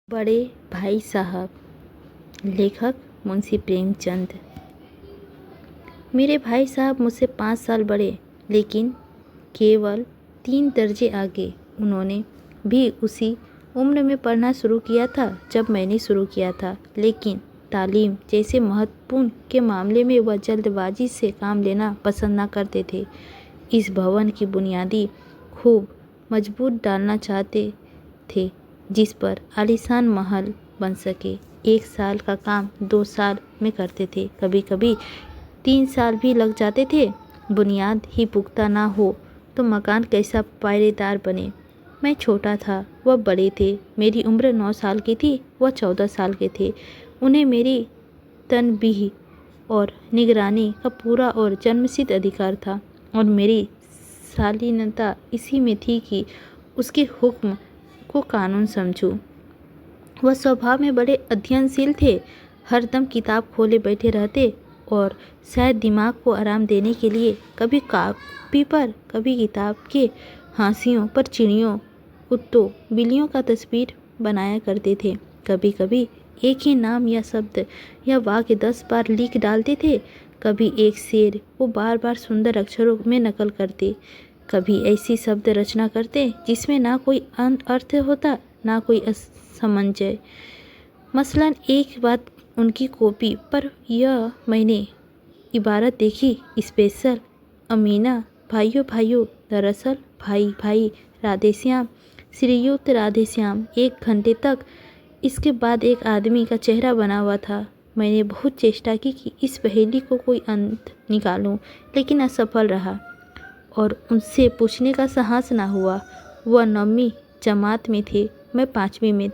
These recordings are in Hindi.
बड़े भाई साहब। लेखक मुंशी प्रेमचंद। मेरे भाई साहब मुझसे 5 साल बड़े, लेकिन केवल 3 दर्जे आगे। उन्होंने भी उसी उम्र में पढ़ना शुरू किया था जब मैंने शुरू किया था, लेकिन तालीम जैसे महत्वपूर्ण के मामले में वह जल्दबाजी से काम लेना पसंद न करते थे। इस भवन की बुनियादी खूब मजबूत डालना चाहते थे, जिस पर आलीशान महल बन सके। 1 साल का काम 2 साल में करते थे, कभी कभी 3 साल भी लग जाते थे। बुनियाद ही पुख्ता ना हो तो मकान कैसा पायरेदार बने। मैं छोटा था, वह बड़े थे। मेरी उम्र 9 साल की थी, वह 14 साल के थे। उन्हें मेरी तनबीह और निगरानी का पूरा और जन्मसिद्ध अधिकार था, और मेरी शालीनता इसी में थी कि उसके हुक्म को कानून समझूं। वह स्वभाव में बड़े अध्ययनशील थे, हरदम किताब खोले बैठे रहते, और शायद दिमाग को आराम देने के लिए कभी कॉपी पर, कभी किताब के हाशियों पर चिड़ियों, कुत्तों, बिल्लियों का तस्वीर बनाया करते थे। कभी कभी एक ही नाम या शब्द या वाक्य 10 बार लिख डालते थे। कभी एक शेर को बार बार सुंदर अक्षरों में नकल करते, कभी ऐसी शब्द रचना करते जिसमें ना कोई अर्थ होता, ना कोई असमंजस। मसलन एक बात उनकी कॉपी पर यह मैंने इबारत देखी, स्पेशल अमीना, भाइयों भाइयों, दरअसल भाई भाई, राधेश्याम, श्रीयुक्त राधेश्याम। 1 घंटे तक इसके बाद एक आदमी का चेहरा बना हुआ था। मैंने बहुत चेष्टा की कि इस पहेली को कोई अंत निकालूं, लेकिन असफल रहा, और उनसे पूछने का साहस ना हुआ। वह 9वीं जमात में थे, मैं 5वीं में।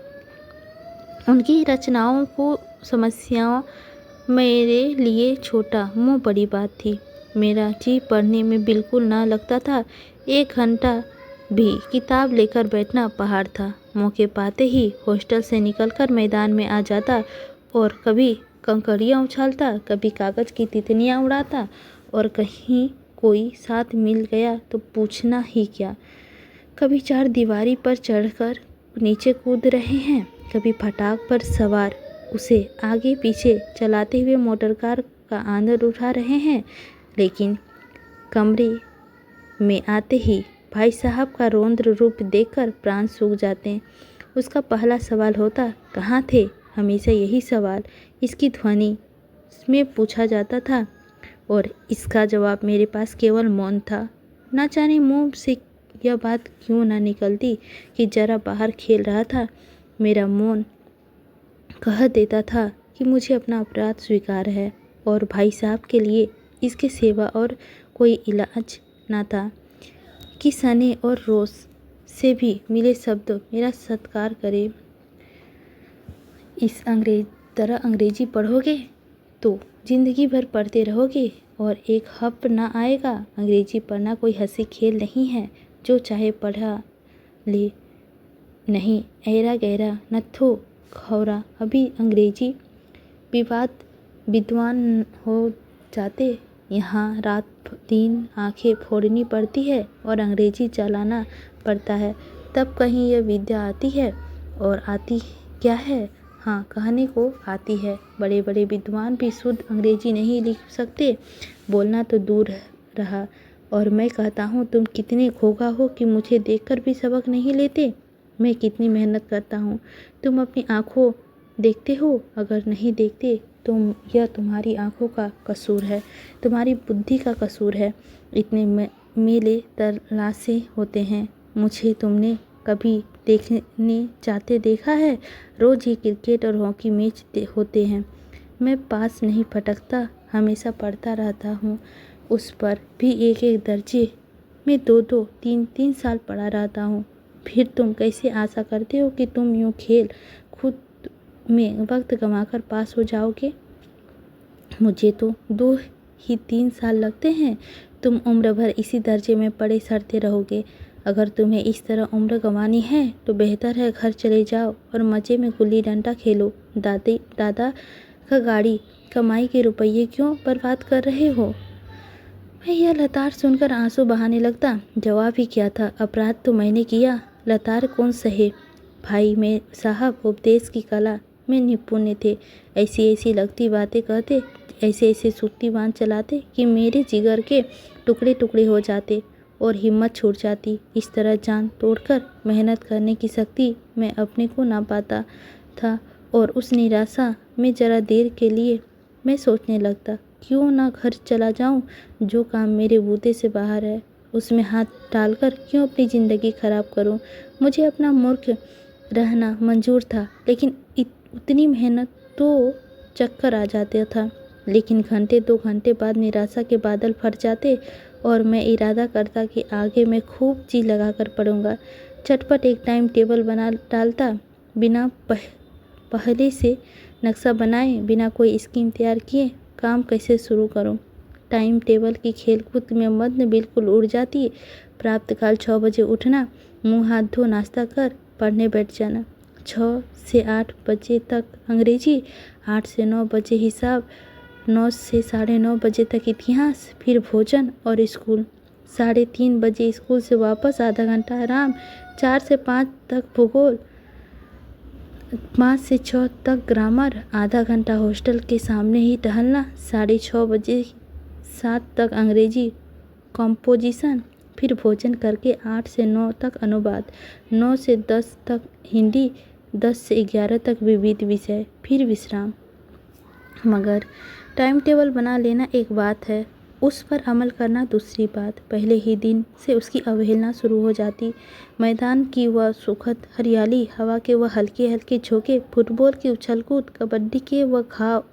उनकी रचनाओं को समस्याओं मेरे लिए छोटा मुँह बड़ी बात थी। मेरा जी पढ़ने में बिल्कुल ना लगता था। 1 घंटा भी किताब लेकर बैठना पहाड़ था। मौके पाते ही हॉस्टल से निकलकर मैदान में आ जाता, और कभी कंकड़ियाँ उछालता, कभी कागज़ की तितलियाँ उड़ाता, और कहीं कोई साथ मिल गया तो पूछना ही क्या। कभी 4 दीवारी पर चढ़कर नीचे कूद रहे हैं, कभी फटाक पर सवार उसे आगे पीछे चलाते हुए मोटरकार का आनंद उठा रहे हैं। लेकिन कमरे में आते ही भाई साहब का रौद्र रूप देखकर प्राण सूख जाते। उसका पहला सवाल होता, कहाँ थे? हमेशा यही सवाल इसकी ध्वनि में पूछा जाता था, और इसका जवाब मेरे पास केवल मौन था। ना जाने मुंह से यह बात क्यों ना निकलती कि जरा बाहर खेल रहा था। मेरा मौन कह देता था कि मुझे अपना अपराध स्वीकार है, और भाई साहब के लिए इसके सिवा और कोई इलाज ना था कि सने और रोष से भी मिले शब्द मेरा सत्कार करे। इस तरह अंग्रेजी पढ़ोगे तो जिंदगी भर पढ़ते रहोगे, और एक हफ ना आएगा। अंग्रेजी पढ़ना कोई हंसी खेल नहीं है, जो चाहे पढ़ा ले। नहीं ऐरा गैरा नत्थो खौरा। अभी अंग्रेजी विद्वान हो जाते। यहाँ रात दिन आंखें फोड़नी पड़ती है और अंग्रेजी चलाना पड़ता है, तब कहीं यह विद्या आती है। और आती क्या है? हाँ, कहने को आती है। बड़े बड़े विद्वान भी शुद्ध अंग्रेजी नहीं लिख सकते, बोलना तो दूर रहा। और मैं कहता हूँ, तुम कितने खोखा हो कि मुझे देखकर भी सबक नहीं लेते। मैं कितनी मेहनत करता हूँ, तुम अपनी आँखों देखते हो? अगर नहीं देखते तो यह तुम्हारी आँखों का कसूर है, तुम्हारी बुद्धि का कसूर है। इतने मेले तलाशे होते हैं, मुझे तुमने कभी देखने जाते देखा है? रोज़ ही क्रिकेट और हॉकी मैच होते हैं। मैं पास नहीं फटकता, हमेशा पढ़ता रहता हूँ। उस पर भी 1-1 दर्जे में 2-2, 3-3 साल पढ़ा रहता हूँ। फिर तुम कैसे आशा करते हो कि तुम यूँ खेल खुद में वक्त गंवाकर पास हो जाओगे? मुझे तो 2 ही 3 साल लगते हैं। तुम उम्र भर इसी दर्जे में पड़े सड़ते रहोगे। अगर तुम्हें इस तरह उम्र गंवानी है तो बेहतर है घर चले जाओ और मज़े में गुल्ली डंडा खेलो। दादा का गाड़ी कमाई के रुपये क्यों बर्बाद कर रहे हो? मैं यह लताड़ सुनकर आंसू बहाने लगता। जवाब ही क्या था? अपराध तो मैंने किया, लताड़ कौन सहे? भाई में साहब उपदेश की कला में निपुण थे। ऐसी ऐसी लगती बातें कहते, ऐसे ऐसे सूती बांध चलाते कि मेरे जिगर के टुकड़े टुकड़े हो जाते और हिम्मत छूट जाती। इस तरह जान तोड़कर मेहनत करने की शक्ति मैं अपने को ना पाता था और उस निराशा में जरा देर के लिए मैं सोचने लगता, क्यों ना घर चला जाऊं। जो काम मेरे बूते से बाहर है उसमें हाथ डालकर क्यों अपनी ज़िंदगी खराब करूं। मुझे अपना मूर्ख रहना मंजूर था, लेकिन उतनी मेहनत तो चक्कर आ जाता था। लेकिन घंटे 2 घंटे बाद निराशा के बादल फट जाते और मैं इरादा करता कि आगे मैं खूब जी लगा कर पढ़ूंगा। चटपट एक टाइम टेबल बना डालता, बिना पहले से नक्शा बनाए, बिना कोई स्कीम तैयार किए काम कैसे शुरू करूं। टाइम टेबल की खेलकूद में मद बिल्कुल उड़ जाती। प्रातःकाल 6 बजे उठना, मुंह हाथ धो नाश्ता कर पढ़ने बैठ जाना। 6 से 8 बजे तक अंग्रेजी, 8 से 9 बजे हिसाब, 9 से 9:30 बजे तक इतिहास, फिर भोजन और स्कूल। 3:30 बजे स्कूल से वापस आधा घंटा आराम। 4 से 5 तक भूगोल, 5 से 6 तक ग्रामर, आधा घंटा हॉस्टल के सामने ही टहलना। 6:30 बजे 7 तक अंग्रेजी कंपोजिशन, फिर भोजन करके 8 से 9 तक अनुवाद, 9 से 10 तक हिंदी, 10 से 11 तक विविध विषय, फिर विश्राम। मगर टाइम टेबल बना लेना एक बात है, उस पर अमल करना दूसरी बात। पहले ही दिन से उसकी अवहेलना शुरू हो जाती। मैदान की वह सुखद हरियाली, हवा के वह हल्के हल्के झोंके, फुटबॉल की उछल कूद, कबड्डी के वह घाव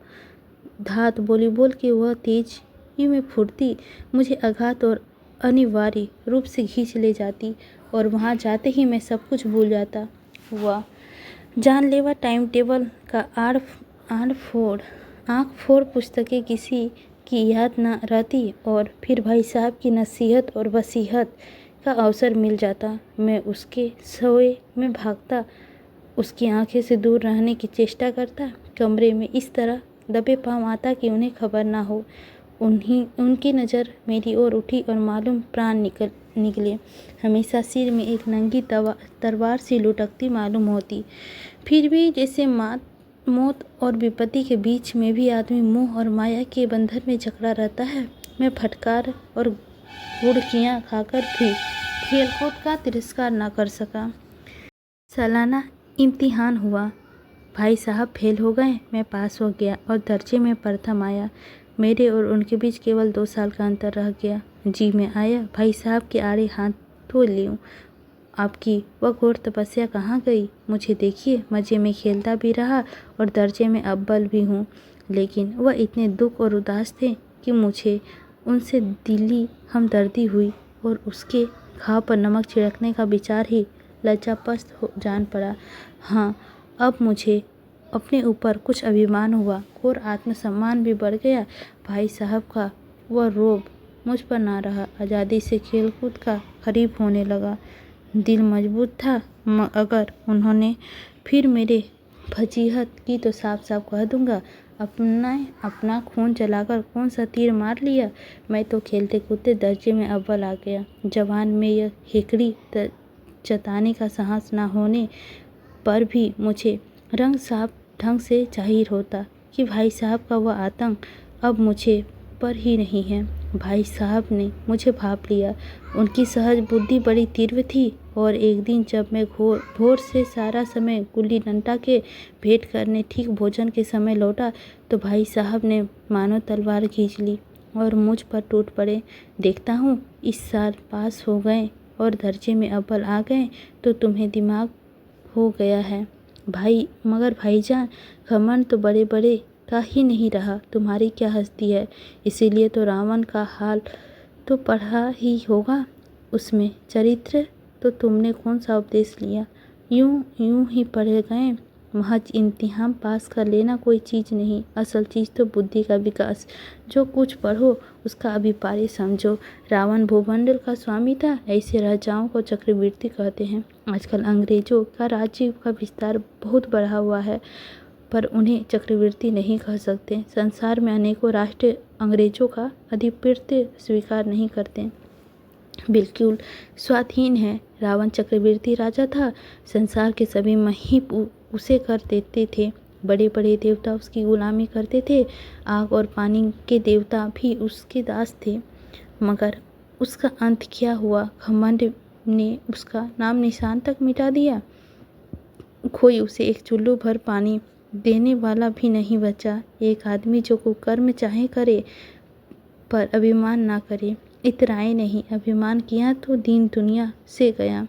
धात, वॉलीबॉल की वह तेजी में फुर्ती मुझे अघात और अनिवार्य रूप से खींच ले जाती और वहाँ जाते ही मैं सब कुछ भूल जाता। वह जानलेवा टाइम टेबल का आँख फोड़ पुस्तकें किसी की याद न रहती और फिर भाई साहब की नसीहत और वसीहत का अवसर मिल जाता। मैं उसके सोए में भागता, उसकी आंखें से दूर रहने की चेष्टा करता, कमरे में इस तरह दबे पाँव आता कि उन्हें खबर ना हो। उनकी नज़र मेरी ओर उठी और मालूम प्राण निकले। हमेशा सिर में एक नंगी तलवार सी लुढ़कती मालूम होती। फिर भी जैसे मौत और विपत्ति के बीच में भी आदमी मोह और माया के बंधन में जकड़ा रहता है। मैं फटकार और गुड़कियाँ खाकर भी खेलकूद का तिरस्कार न कर सका। सालाना इम्तिहान हुआ। भाई साहब फेल हो गए, मैं पास हो गया और दर्जे में प्रथम आया। मेरे और उनके बीच केवल 2 साल का अंतर रह गया। जी मैं आया भाई साहब के आड़े हाथ धो लूं। आपकी वह घोर तपस्या कहाँ गई? मुझे देखिए, मज़े में खेलता भी रहा और दर्जे में अव्वल भी हूँ। लेकिन वह इतने दुख और उदास थे कि मुझे उनसे दिली हमदर्दी हुई और उसके घाव पर नमक छिड़कने का विचार ही लज्जास्पद जान पड़ा। हाँ, अब मुझे अपने ऊपर कुछ अभिमान हुआ और आत्मसम्मान भी बढ़ गया। भाई साहब का वह रोब मुझ पर ना रहा। आज़ादी से खेलकूद का करीब होने लगा। दिल मजबूत था। अगर उन्होंने फिर मेरे फजीहत की तो साफ साफ कह दूंगा, अपना खून जलाकर कौन सा तीर मार लिया। मैं तो खेलते कूदते दर्जे में अव्वल आ गया। जवान में यह हेकड़ी जताने का साहस ना होने पर भी मुझे रंग साफ ढंग से जाहिर होता कि भाई साहब का वह आतंक अब मुझे पर ही नहीं है। भाई साहब ने मुझे भाप लिया। उनकी सहज बुद्धि बड़ी तीव्र थी और एक दिन जब मैं भोर से सारा समय गुल्ली डंडा के भेंट करने ठीक भोजन के समय लौटा तो भाई साहब ने मानो तलवार खींच ली और मुझ पर टूट पड़े। देखता हूँ इस साल पास हो गए और दर्जे में अव्वल आ गए तो तुम्हें दिमाग हो गया है भाई। मगर भाईजान, घमंड तो बड़े बड़े का ही नहीं रहा। तुम्हारी क्या हस्ती है, इसीलिए तो रावण का हाल तो पढ़ा ही होगा। उसमें चरित्र तो तुमने कौन सा उपदेश लिया? यूं ही पढ़े गए। महज इम्तिहान पास कर लेना कोई चीज़ नहीं, असल चीज़ तो बुद्धि का विकास। जो कुछ पढ़ो उसका अभिप्राय समझो। रावण भूमंडल का स्वामी था, ऐसे राजाओं को चक्रवर्ती कहते हैं। आजकल अंग्रेजों का राज्य का विस्तार बहुत बढ़ा हुआ है, पर उन्हें चक्रवर्ती नहीं कह सकते। संसार में अनेकों राष्ट्र अंग्रेजों का आधिपत्य स्वीकार नहीं करते। बिल्कुल स्वाधीन है। रावण चक्रवर्ती राजा था। संसार के सभी महीप उसे कर देते थे। बड़े बड़े देवता उसकी गुलामी करते थे। आग और पानी के देवता भी उसके दास थे। मगर उसका अंत क्या हुआ? घमंड ने उसका नाम निशान तक मिटा दिया। कोई उसे एक चुल्लू भर पानी देने वाला भी नहीं बचा। एक आदमी जो कुकर्म चाहे करे पर अभिमान ना करे। इतराए नहीं, अभिमान किया तो दीन दुनिया से गया।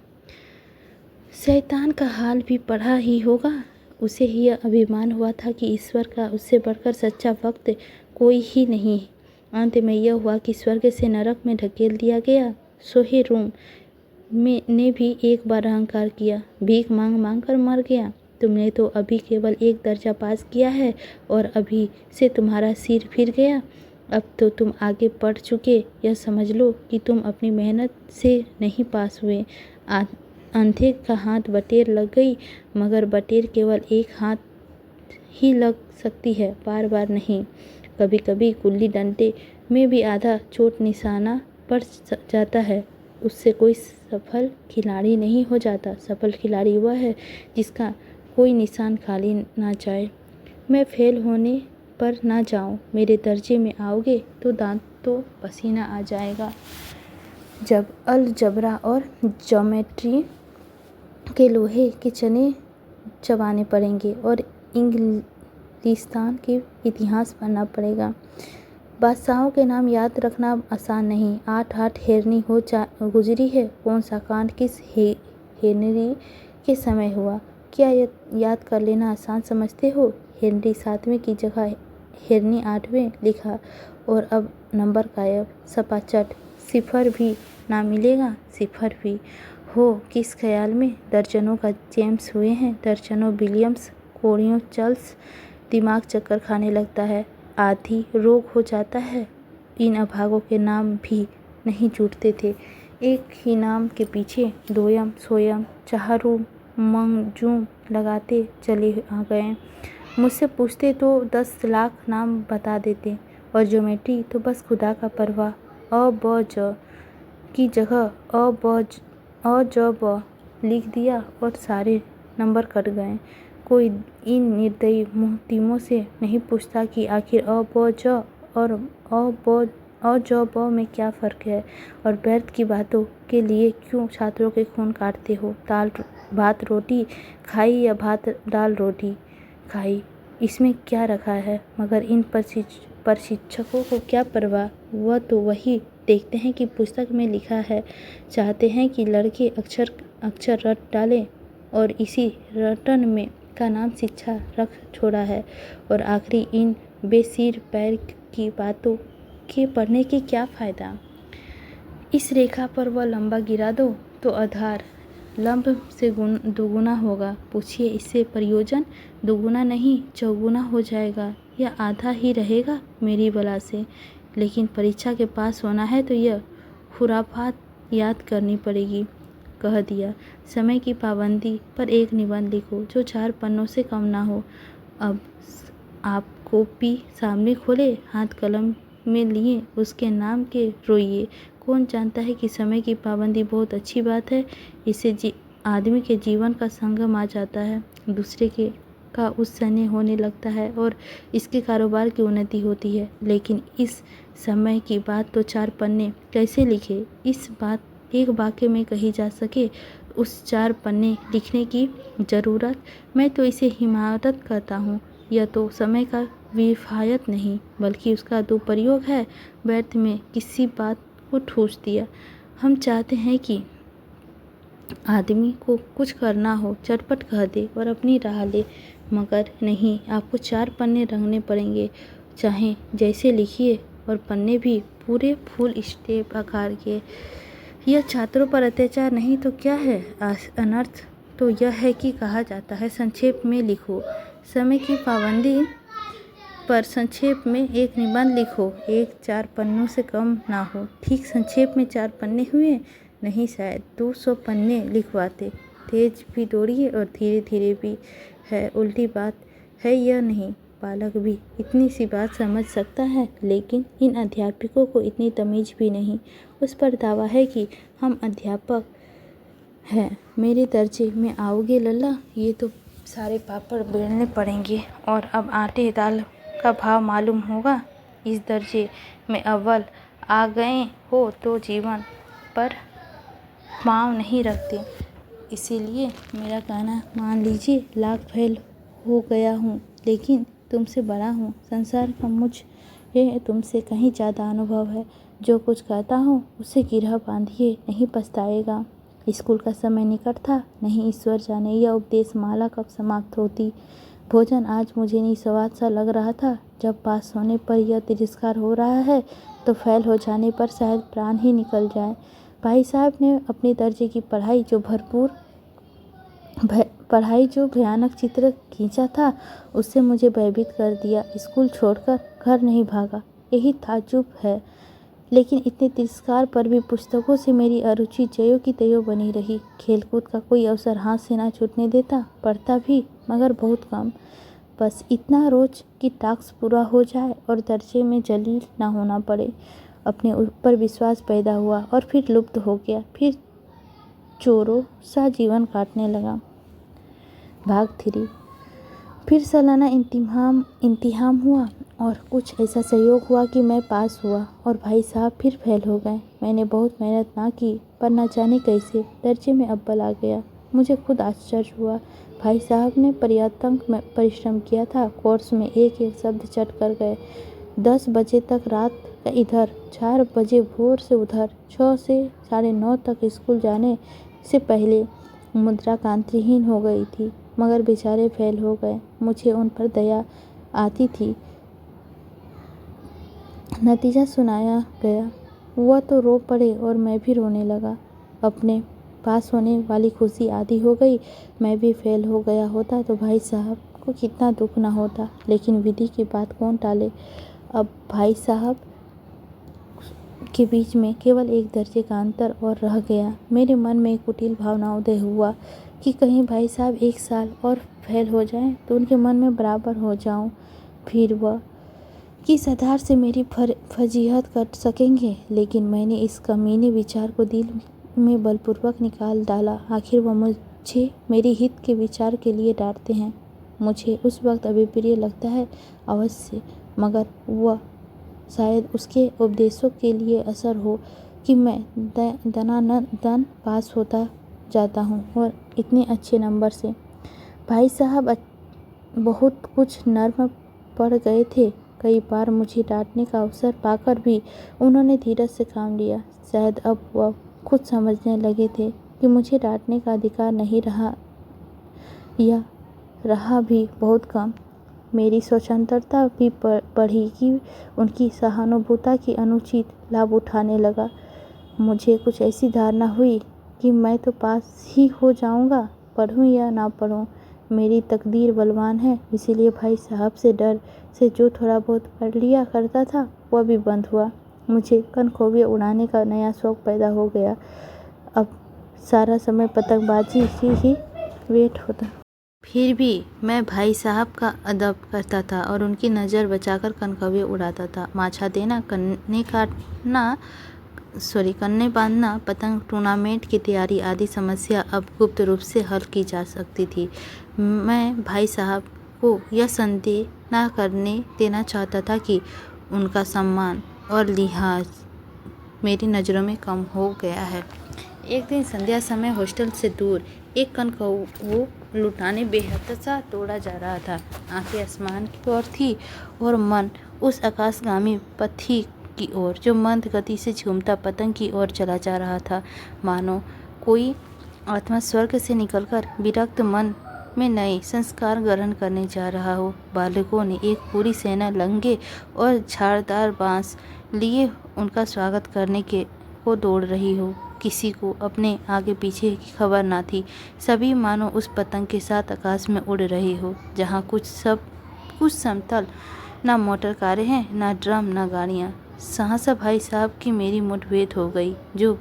शैतान का हाल भी पढ़ा ही होगा। उसे यह अभिमान हुआ था कि ईश्वर का उससे बढ़कर सच्चा भक्त कोई ही नहीं। अंत में यह हुआ कि स्वर्ग से नरक में ढकेल दिया गया। सोहे रूम में ने भी एक बार अहंकार किया, भीख मांग मांग कर मर गया। तुमने तो अभी केवल एक दर्जा पास किया है और अभी से तुम्हारा सिर फिर गया। अब तो तुम आगे बढ़ चुके। यह समझ लो कि तुम अपनी मेहनत से नहीं पास हुए। अंधे का हाथ बटेर लग गई, मगर बटेर केवल एक हाथ ही लग सकती है, बार बार नहीं। कभी कभी गुल्ली डंडे में भी आधा चोट निशाना पड़ जाता है। उससे कोई सफल खिलाड़ी नहीं हो जाता। सफल खिलाड़ी वह है जिसका कोई निशान खाली ना जाए। मैं फेल होने पर ना जाऊं। मेरे दर्जे में आओगे तो दांतों पसीना आ जाएगा। जब अलजबरा और ज्योमेट्री के लोहे के चने चबाने पड़ेंगे और इंग्लिस्तान के इतिहास पढ़ना पड़ेगा। बादशाहों के नाम याद रखना आसान नहीं। 8-8 हेरनी हो गुजरी है। कौन सा कांड किस हेनरी के समय हुआ, क्या याद कर लेना आसान समझते हो? हेनरी 7वें की जगह हेनरी 8वें लिखा और अब नंबर गायब। सपाचट सिफर भी ना मिलेगा। सिफर भी हो किस ख्याल में? दर्जनों का जेम्स हुए हैं, दर्जनों विलियम्स, कोड़ियों चार्ल्स। दिमाग चक्कर खाने लगता है, आधी रोग हो जाता है। इन अभागों के नाम भी नहीं जुटते थे। एक ही नाम के पीछे दोयम सोयम चाहरू मंजूम लगाते चले आ गए। मुझसे पूछते तो 10 लाख नाम बता देते। और ज्योमेट्री तो बस खुदा का परवाह। अ ब ज की जगह अ ज ब लिख दिया और सारे नंबर कट गए। कोई इन निर्दयी मुहतिमों से नहीं पूछता कि आखिर अ ब ज और अ ज ब में क्या फ़र्क है, और व्यर्थ की बातों के लिए क्यों छात्रों के खून काटते हो। दाल भात रोटी खाई या भात दाल रोटी खाई, इसमें क्या रखा है? मगर इन प्रशिक्षकों को क्या परवाह। वह तो वही देखते हैं कि पुस्तक में लिखा है। चाहते हैं कि लड़के अक्षर अक्षर रट डालें और इसी रटन में का नाम शिक्षा रख छोड़ा है। और आखिरी इन बेसिर पैर की बातों के पढ़ने की क्या फ़ायदा। इस रेखा पर वह लंबा गिरा दो तो आधार लंब से दोगुना होगा। पूछिए इससे प्रयोजन? दोगुना नहीं, चौगुना हो जाएगा या आधा ही रहेगा मेरी बला से। लेकिन परीक्षा के पास होना है तो यह खुराफात याद करनी पड़ेगी। कह दिया। समय की पाबंदी पर एक निबंध लिखो जो 4 पन्नों से कम ना हो। अब आप कॉपी सामने खोले, हाथ कलम में लिए, उसके नाम के रोइए। कौन जानता है कि समय की पाबंदी बहुत अच्छी बात है। इससे आदमी के जीवन का संगम आ जाता है, दूसरे के का उत्सन्य होने लगता है और इसके कारोबार की उन्नति होती है। लेकिन इस समय की बात तो 4 पन्ने कैसे लिखे? इस बात एक वाक्य में कही जा सके, उस 4 पन्ने लिखने की ज़रूरत। मैं तो इसे हिमायत करता हूँ। यह तो समय का विफायत नहीं बल्कि उसका दुरुपयोग है। व्यर्थ में किसी बात को ठूस दिया। हम चाहते हैं कि आदमी को कुछ करना हो, चटपट कह दे और अपनी राह ले, मगर नहीं, आपको 4 पन्ने रंगने पड़ेंगे, चाहे जैसे लिखिए, और पन्ने भी पूरे फुल स्टेप आकार के। यह छात्रों पर अत्याचार नहीं तो क्या है? अनर्थ तो यह है कि कहा जाता है संक्षेप में लिखो। समय की पाबंदी पर संक्षेप में एक निबंध लिखो, एक 4 पन्नों से कम ना हो। ठीक संक्षेप में 4 पन्ने हुए नहीं, शायद 200 पन्ने लिखवाते। तेज भी दौड़िए और धीरे धीरे भी है, उल्टी बात है यह नहीं। बालक भी इतनी सी बात समझ सकता है, लेकिन इन अध्यापकों को इतनी तमीज़ भी नहीं। उस पर दावा है कि हम अध्यापक हैं। मेरे दर्जे में आओगे लल्ला? ये तो सारे पापड़ बेलने पड़ेंगे और अब आटे दाल का भाव मालूम होगा। इस दर्जे में अव्वल आ गए हो तो जीवन पर पाँव नहीं रखते। इसीलिए मेरा कहना मान लीजिए। लाख फेल हो गया हूँ, लेकिन तुमसे बड़ा हूँ। संसार का मुझे तुमसे कहीं ज़्यादा अनुभव है। जो कुछ कहता हूँ उसे गिरह बांधिए, नहीं पछताएगा। स्कूल का समय निकट था। नहीं ईश्वर जाने यह उपदेश माला कब समाप्त होती। भोजन आज मुझे निस्वाद सा लग रहा था। जब पास होने पर यह तिरस्कार हो रहा है तो फेल हो जाने पर शायद प्राण ही निकल जाए। भाई साहब ने अपने दर्जे की पढ़ाई जो भयानक चित्र खींचा था, उससे मुझे भयभीत कर दिया। स्कूल छोड़कर घर नहीं भागा, यही ताज्जुब है। लेकिन इतने तिरस्कार पर भी पुस्तकों से मेरी अरुचि ज्यों की त्यों बनी रही। खेलकूद का कोई अवसर हाथ से ना छूटने देता। पढ़ता भी, मगर बहुत कम। बस इतना रोज कि टास्क पूरा हो जाए और दर्जे में जलील ना होना पड़े। अपने ऊपर विश्वास पैदा हुआ और फिर लुप्त हो गया। फिर चोरों सा जीवन काटने लगा। भाग 3। फिर सालाना इम्तिहान हुआ और कुछ ऐसा संयोग हुआ कि मैं पास हुआ और भाई साहब फिर फेल हो गए। मैंने बहुत मेहनत ना की, पर न जाने कैसे दर्जे में अव्वल आ गया। मुझे खुद आश्चर्य हुआ। भाई साहब ने पर्याप्त परिश्रम किया था। कोर्स में एक एक शब्द चट कर गए। 10 बजे तक रात का इधर, 4 बजे भोर से उधर, 6 से 9:30 तक स्कूल जाने से पहले मुद्रा कांतिहीन हो गई थी, मगर बेचारे फेल हो गए। मुझे उन पर दया आती थी। नतीजा सुनाया गया। वह तो रो पड़े और मैं भी रोने लगा। अपने पास होने वाली खुशी आधी हो गई। मैं भी फेल हो गया होता तो भाई साहब को कितना दुख ना होता, लेकिन विधि की बात कौन टाले। अब भाई साहब के बीच में केवल एक दर्जे का अंतर और रह गया। मेरे मन में एक कुटिल भावना उदय हुआ कि कहीं भाई साहब 1 साल और फेल हो जाएं तो उनके मन में बराबर हो जाऊं। फिर वह किस आधार से मेरी फजीहत कर सकेंगे। लेकिन मैंने इस कमीने विचार को दिल में बलपूर्वक निकाल डाला। आखिर वह मुझे मेरे हित के विचार के लिए डांटते हैं। मुझे उस वक्त अभिप्रिय लगता है अवश्य, मगर वह शायद उसके उपदेशों के लिए असर हो कि मैं दनादन पास होता जाता हूँ और इतने अच्छे नंबर से। भाई साहब बहुत कुछ नर्म पड़ गए थे। कई बार मुझे डांटने का अवसर पाकर भी उन्होंने धीरज से काम लिया। शायद अब वह खुद समझने लगे थे कि मुझे डांटने का अधिकार नहीं रहा, या रहा भी बहुत कम। मेरी स्वतंत्रता भी बढ़ी कि उनकी सहानुभूति की अनुचित लाभ उठाने लगा। मुझे कुछ ऐसी धारणा हुई कि मैं तो पास ही हो जाऊंगा, पढ़ूं या ना पढ़ूं। मेरी तकदीर बलवान है। इसीलिए भाई साहब से डर से जो थोड़ा बहुत पढ़ लिया करता था वह भी बंद हुआ। मुझे कनखोबियाँ उड़ाने का नया शौक़ पैदा हो गया। अब सारा समय पतंगबाजी ही वेट होता। फिर भी मैं भाई साहब का अदब करता था और उनकी नज़र बचाकर कनखोबियाँ उड़ाता था। माछा देना, कन्ने बांधना, पतंग टूर्नामेंट की तैयारी आदि समस्या अब गुप्त रूप से हल की जा सकती थी। मैं भाई साहब को यह संदेह न करने देना चाहता था कि उनका सम्मान और लिहाज मेरी नज़रों में कम हो गया है। एक दिन संध्या समय हॉस्टल से दूर एक कनकौ लुटाने बेहद सा दौड़ा जा रहा था। आंखें आसमान की ओर थी और मन उस आकाशगामी पथी की ओर जो मंद गति से झूमता पतंग की ओर चला जा रहा था। मानो कोई आत्मा स्वर्ग से निकलकर विरक्त मन में नए संस्कार ग्रहण करने जा रहा हो। बालकों ने एक पूरी सेना लंगे और झाड़दार बांस लिए उनका स्वागत करने को दौड़ रही हो। किसी को अपने आगे पीछे की खबर ना थी। सभी मानो उस पतंग के साथ आकाश में उड़ रही हो जहाँ कुछ समतल, ना मोटर कारें हैं, ना ड्रम, ना गाड़ियाँ। सहसा भाई साहब की मेरी मुठभेड़ हो गई, जो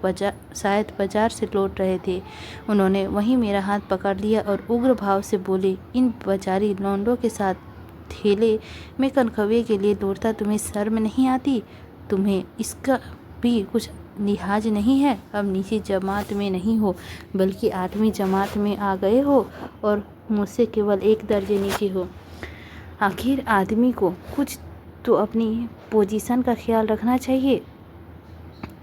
शायद बाजार से लौट रहे थे। उन्होंने वहीं मेरा हाथ पकड़ लिया और उग्र भाव से बोले, इन बाजारी लौंडों के साथ थैले में कनखवे के लिए दौड़ता तुम्हें शर्म नहीं आती? तुम्हें इसका भी कुछ लिहाज नहीं है? अब नीची जमात में नहीं हो बल्कि 8वीं जमात में आ गए हो और मुझसे केवल 1 दर्जे नीचे हो। आखिर आदमी को कुछ तो अपनी पोजीशन का ख्याल रखना चाहिए।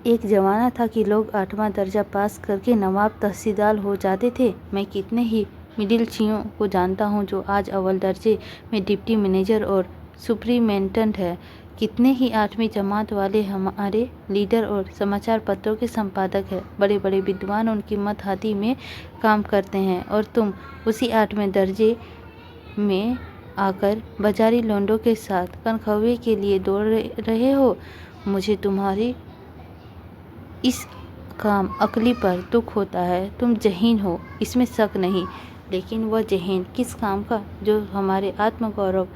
एक ज़माना था कि लोग 8वां दर्जा पास करके नवाब तहसीलदार हो जाते थे। मैं कितने ही मिडिलचियों को जानता हूँ जो आज अव्वल दर्जे में डिप्टी मैनेजर और सुपरिटेंडेंट है। कितने ही 8वीं जमात वाले हमारे लीडर और समाचार पत्रों के संपादक हैं। बड़े बड़े विद्वान उनकी मतहाती में काम करते हैं और तुम उसी 8वें दर्जे में आकर बाजारी लौंडों के साथ कनखवे के लिए दौड़ रहे हो। मुझे तुम्हारी इस काम अक्ली पर दुख होता है। तुम जहीन हो, इसमें शक नहीं, लेकिन वह जहीन किस काम का जो हमारे आत्मगौरव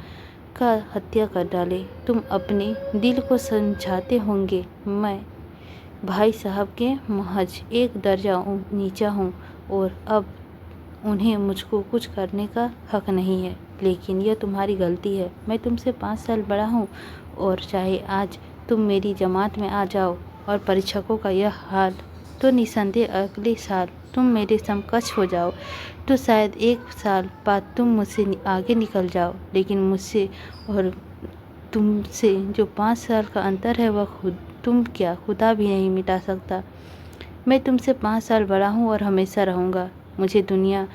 का हत्या कर डाले। तुम अपने दिल को समझाते होंगे मैं भाई साहब के महज 1 दर्जा नीचा हूँ और अब उन्हें मुझको कुछ करने का हक नहीं है। लेकिन यह तुम्हारी गलती है। मैं तुमसे 5 साल बड़ा हूँ और चाहे आज तुम मेरी जमात में आ जाओ और परीक्षकों का यह हाल, तो निसंदेह अगले साल तुम मेरे समकक्ष हो जाओ तो शायद 1 साल बाद तुम मुझसे आगे निकल जाओ। लेकिन मुझसे और तुमसे जो 5 साल का अंतर है वह तुम क्या खुदा भी नहीं मिटा सकता। मैं तुमसे 5 साल बड़ा हूँ और हमेशा रहूँगा। मुझे दुनिया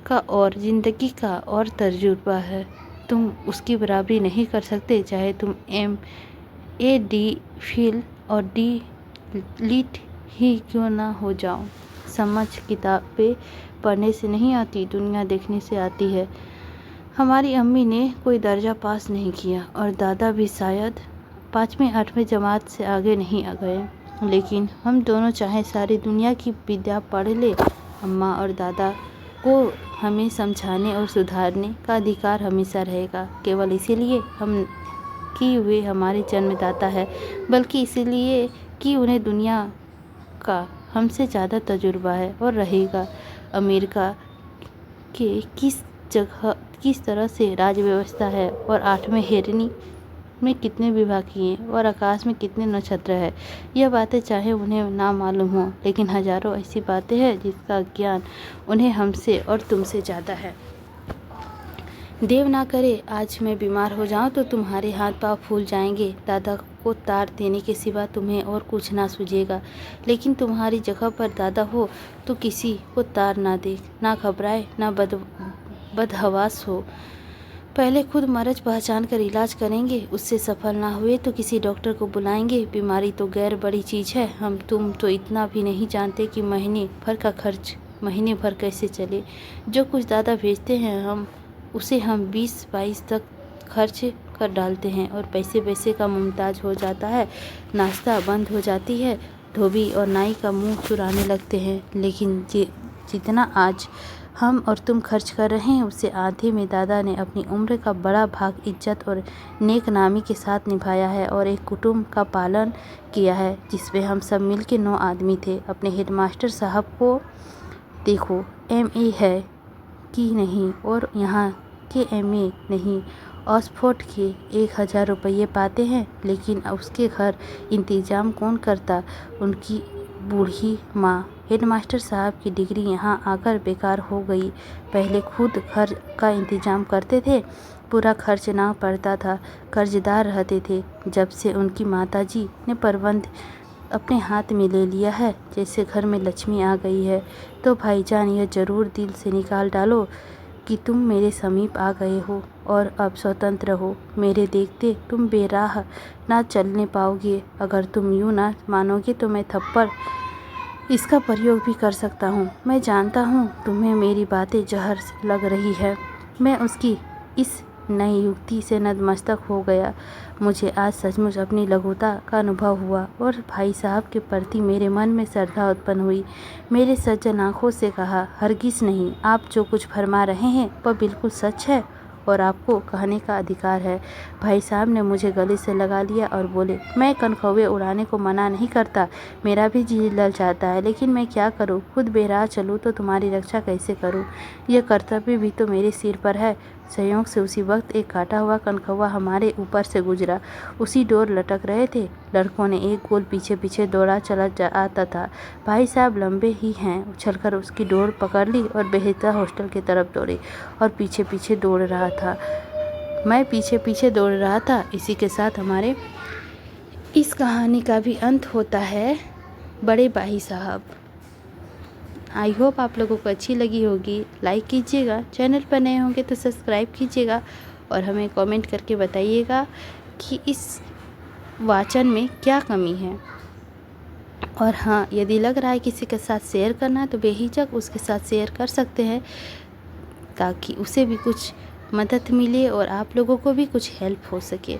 का और ज़िंदगी का और तजुर्बा है। तुम उसकी बराबरी नहीं कर सकते, चाहे तुम MA फिल और लीट ही क्यों ना हो जाओ। समझ किताबें पढ़ने से नहीं आती, दुनिया देखने से आती है। हमारी अम्मी ने कोई दर्जा पास नहीं किया और दादा भी शायद 5वीं 8वीं जमात से आगे नहीं आ गए, लेकिन हम दोनों चाहे सारी दुनिया की विद्या पढ़ ले, अम्मा और दादा को हमें समझाने और सुधारने का अधिकार हमेशा रहेगा। केवल इसीलिए हम कि वे हमारे जन्मदाता है, बल्कि इसलिए कि उन्हें दुनिया का हमसे ज़्यादा तजुर्बा है और रहेगा। अमेरिका के किस तरह से राज व्यवस्था है और 8वें हेरनी में कितने विभाग हैं और आकाश में कितने नक्षत्र है, यह बातें चाहे उन्हें ना मालूम हो, लेकिन हजारों ऐसी बातें हैं जिसका ज्ञान उन्हें हमसे और तुमसे ज़्यादा है। देव ना करे आज मैं बीमार हो जाऊं तो तुम्हारे हाथ पाँव फूल जाएंगे। दादा को तार देने के सिवा तुम्हें और कुछ ना सूझेगा, लेकिन तुम्हारी जगह पर दादा हो तो किसी को तार ना दे, ना घबराए, ना बदहवास हो। पहले खुद मर्ज पहचान कर इलाज करेंगे, उससे सफल ना हुए तो किसी डॉक्टर को बुलाएंगे। बीमारी तो गैर बड़ी चीज़ है। तुम तो इतना भी नहीं जानते कि महीने भर का खर्च महीने भर कैसे चले। जो कुछ दादा भेजते हैं उसे हम 20-22 तक खर्च कर डालते हैं और पैसे पैसे का मुमताज हो जाता है। नाश्ता बंद हो जाती है, धोबी और नाई का मुंह चुराने लगते हैं। लेकिन जितना आज हम और तुम खर्च कर रहे हैं उससे आधे में दादा ने अपनी उम्र का बड़ा भाग इज्जत और नेक नामी के साथ निभाया है और एक कुटुंब का पालन किया है जिसमें हम सब मिल के 9 आदमी थे। अपने हेडमास्टर साहब को देखो, MA है कि नहीं और यहाँ के MA नहीं, ऑक्सफोर्ड के 1000 रुपये पाते हैं, लेकिन उसके घर इंतज़ाम कौन करता? उनकी बूढ़ी माँ। हेडमास्टर साहब की डिग्री यहाँ आकर बेकार हो गई। पहले खुद घर का इंतज़ाम करते थे, पूरा खर्च ना पड़ता था, कर्जदार रहते थे। जब से उनकी माताजी ने प्रबंध अपने हाथ में ले लिया है, जैसे घर में लक्ष्मी आ गई है। तो भाईजान यह ज़रूर दिल से निकाल डालो कि तुम मेरे समीप आ गए हो और अब स्वतंत्र हो। मेरे देखते तुम बेराह ना चलने पाओगे। अगर तुम यूँ ना मानोगे तो मैं थप्पड़ इसका प्रयोग भी कर सकता हूँ। मैं जानता हूँ तुम्हें मेरी बातें जहर लग रही है। मैं उसकी इस नई युक्ति से नतमस्तक हो गया। मुझे आज सचमुच अपनी लघुता का अनुभव हुआ और भाई साहब के प्रति मेरे मन में श्रद्धा उत्पन्न हुई। मेरे सज्जन आँखों से कहा, हरगिज़ नहीं, आप जो कुछ फरमा रहे हैं वह बिल्कुल सच है और आपको कहने का अधिकार है। भाई साहब ने मुझे गले से लगा लिया और बोले, मैं कनखौवे उड़ाने को मना नहीं करता, मेरा भी जी ललचाता है, लेकिन मैं क्या करूं? खुद बेराह चलूं तो तुम्हारी रक्षा कैसे करूं? यह कर्तव्य भी तो मेरे सिर पर है। संयोग से उसी वक्त एक काटा हुआ कनकौवा हमारे ऊपर से गुजरा। उसी डोर लटक रहे थे। लड़कों ने एक गोल पीछे पीछे दौड़ा चला आता था। भाई साहब लंबे ही हैं। उछलकर उसकी डोर पकड़ ली और बेहतर हॉस्टल की तरफ दौड़ी और पीछे पीछे दौड़ रहा था। मैं पीछे पीछे दौड़ रहा था। इसी के साथ हमारे इस कहानी का भी अंत होता है बड़े भाई साहब। आई होप आप लोगों को अच्छी लगी होगी। लाइक कीजिएगा, चैनल पर नए होंगे तो सब्सक्राइब कीजिएगा और हमें कमेंट करके बताइएगा कि इस वाचन में क्या कमी है। और हाँ, यदि लग रहा है किसी के साथ शेयर करना तो बेहिचक उसके साथ शेयर कर सकते हैं, ताकि उसे भी कुछ मदद मिले और आप लोगों को भी कुछ हेल्प हो सके।